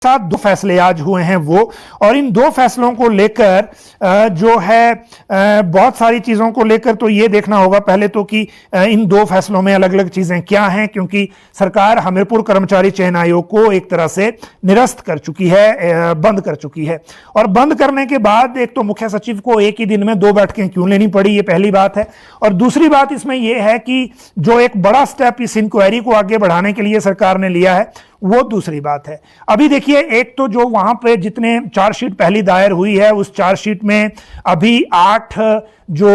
साथ दो फैसले आज हुए हैं वो, और इन दो फैसलों को लेकर जो है बहुत सारी चीजों को लेकर तो ये देखना होगा पहले तो कि इन दो फैसलों में अलग अलग चीजें क्या हैं, क्योंकि सरकार हमीरपुर कर्मचारी चयन आयोग को एक तरह से निरस्त कर चुकी है, बंद कर चुकी है। और बंद करने के बाद एक तो मुख्य सचिव को एक ही दिन में दो बैठकें क्यों लेनी पड़ी, ये पहली बात है। और दूसरी बात इसमें यह है कि जो एक बड़ा स्टेप इस इंक्वायरी को आगे बढ़ाने के लिए सरकार ने लिया है वो दूसरी बात है। अभी देखिए, एक तो जो वहां पे जितने चार्जशीट पहली दायर हुई है उस चार्जशीट में अभी 8 जो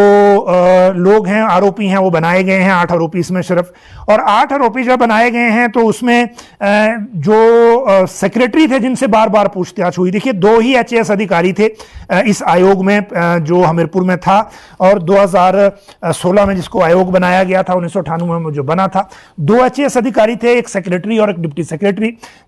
लोग हैं आरोपी हैं वो बनाए गए हैं, 8 आरोपी इसमें सिर्फ। और 8 आरोपी जब बनाए गए हैं तो उसमें जो सेक्रेटरी थे जिनसे बार बार पूछताछ हुई, देखिए 2 ही एचएएस अधिकारी थे इस आयोग में जो हमीरपुर में था, और 2016 में जिसको आयोग बनाया गया था, 1998 में जो बना था, 2 एचएएस अधिकारी थे, एक सेक्रेटरी और एक डिप्टी सेक्रेटरी।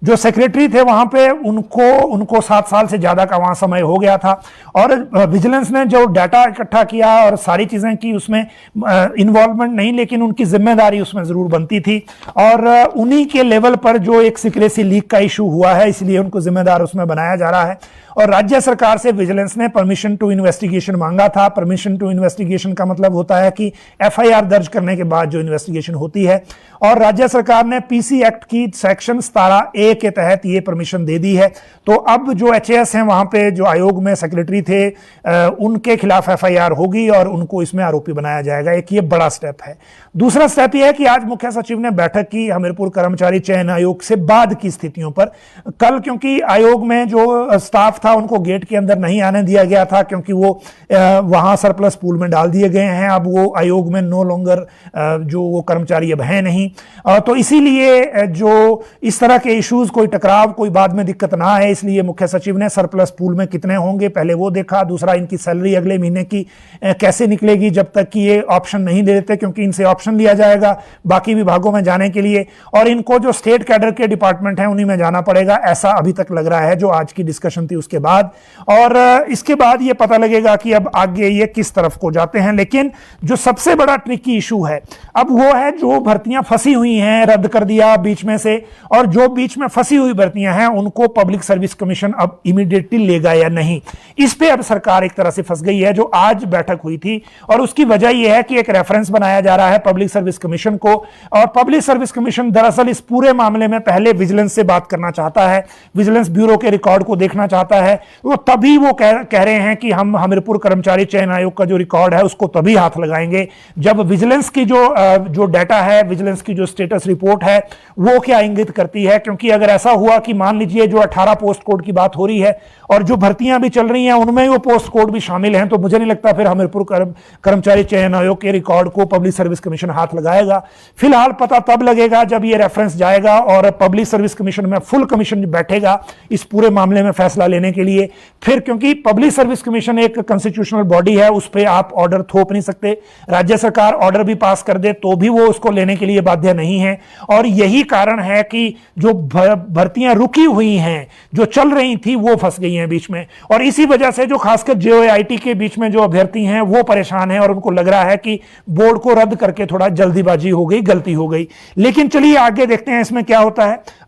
जो सेक्रेटरी थे वहां पे उनको 7 साल से ज्यादा का वहां समय हो गया था, और विजिलेंस ने जो डाटा इकट्ठा किया और सारी चीजें की उसमें इन्वॉल्वमेंट नहीं, लेकिन उनकी जिम्मेदारी उसमें जरूर बनती थी। और उन्हीं के लेवल पर जो एक सीक्रेसी लीक का इशू हुआ है इसलिए उनको जिम्मेदार उसमें बनाया जा रहा है। और राज्य सरकार से विजिलेंस ने परमिशन टू इन्वेस्टिगेशन मांगा था। परमिशन टू इन्वेस्टिगेशन का मतलब होता है कि एफआईआर दर्ज करने के बाद जो इन्वेस्टिगेशन होती है, और राज्य सरकार ने पीसी एक्ट की सेक्शन 17A के तहत ये परमिशन दे दी है। तो अब जो एचएएस हैं वहां पे जो आयोग में सेक्रेटरी थे उनके खिलाफ एफआईआर होगी और उनको इसमें आरोपी बनाया जाएगा। एक ये बड़ा स्टेप है। दूसरा स्टेप यह है कि आज मुख्य सचिव ने बैठक की हमीरपुर कर्मचारी चयन आयोग से बाद की स्थितियों पर। कल क्योंकि आयोग में जो स्टाफ था उनको गेट के अंदर नहीं आने दिया गया था क्योंकि वो वहां सरप्लस पूल में डाल दिए गए हैं। अब वो आयोग में नो लॉन्गर जो वो कर्मचारी अब है नहीं, तो इसीलिए जो इस तरह के इश्यूज, कोई टकराव, कोई बाद में दिक्कत ना आए, इसलिए मुख्य सचिव ने सरप्लस पूल में कितने होंगे पहले वो देखा। दूसरा, इनकी सैलरी अगले महीने की कैसे निकलेगी जब तक कि ये ऑप्शन नहीं दे देते, क्योंकि इनसे ऑप्शन लिया जाएगा बाकी विभागों में जाने के लिए, और इनको जो स्टेट कैडर के डिपार्टमेंट हैं उन्हीं में जाना पड़ेगा, ऐसा अभी तक लग रहा है जो आज की डिस्कशन थी उसके बाद। और इसके बाद ये पता लगेगा कि अब आगे ये किस तरफ को जाते हैं। लेकिन जो सबसे बड़ा ट्रिकी इशू है अब वो है जो भर्तियां फंसी हुई हैं, रद्द कर दिया बीच में से, और जो बीच में फंसी हुई भर्तियां हैं उनको पब्लिक सर्विस कमीशन अब इमीडिएटली लेगा या नहीं, इस पे अब सरकार एक तरह से फंस गई है। जो आज बैठक हुई थी, और उसकी वजह यह है कि एक रेफरेंस बनाया जा रहा है पब्लिक सर्विस कमीशन को, और पब्लिक सर्विस कमीशन दरअसल इस पूरे मामले में पहले विजिलेंस से बात करना चाहता है, विजिलेंस ब्यूरो के रिकॉर्ड को देखना चाहता है। वो तभी वो कह रहे हैं कि हम हमीरपुर कर्मचारी चयन आयोग का जो रिकॉर्ड है उसको तभी हाथ लगाएंगे जब विजिलेंस की जो डाटा है, विजिलेंस की जो स्टेटस रिपोर्ट है वो क्या इंगित करती है। क्योंकि अगर ऐसा हुआ कि मान लीजिए जो 18 पोस्ट कोड की बात हो रही है और जो भर्तियां भी चल रही हैं उनमें वो पोस्ट कोड भी शामिल हैं, तो मुझे नहीं लगता फिर हमीरपुर कर्मचारी चयन आयोग के रिकॉर्ड को पब्लिक सर्विस कमीशन हाथ लगाएगा। फिलहाल पता तब लगेगा जब ये रेफरेंस जाएगा और पब्लिक सर्विस कमीशन में फुल कमीशन बैठेगा इस पूरे मामले में फैसला लेने के लिए। फिर क्योंकि पब्लिक सर्विस कमीशन एक कॉन्स्टिट्यूशनल बॉडी है, उस पर आप ऑर्डर थोप नहीं सकते। राज्य सरकार ऑर्डर भी पास कर दे तो भी वो उसको लेने के लिए बाध्य नहीं है। और यही कारण है कि जो भर्तियां रुकी हुई हैं, जो चल रही थी, वो फंस गई हैं बीच में। और इसी वजह से जो खासकर जेओआईटी के बीच में जो अभ्यर्थी हैं वो परेशान हैं और उनको लग रहा है कि बोर्ड को रद्द करके थोड़ा जल्दीबाजी हो गई, गलती हो गई। लेकिन चलिए आगे देखते हैं इसमें क्या होता है।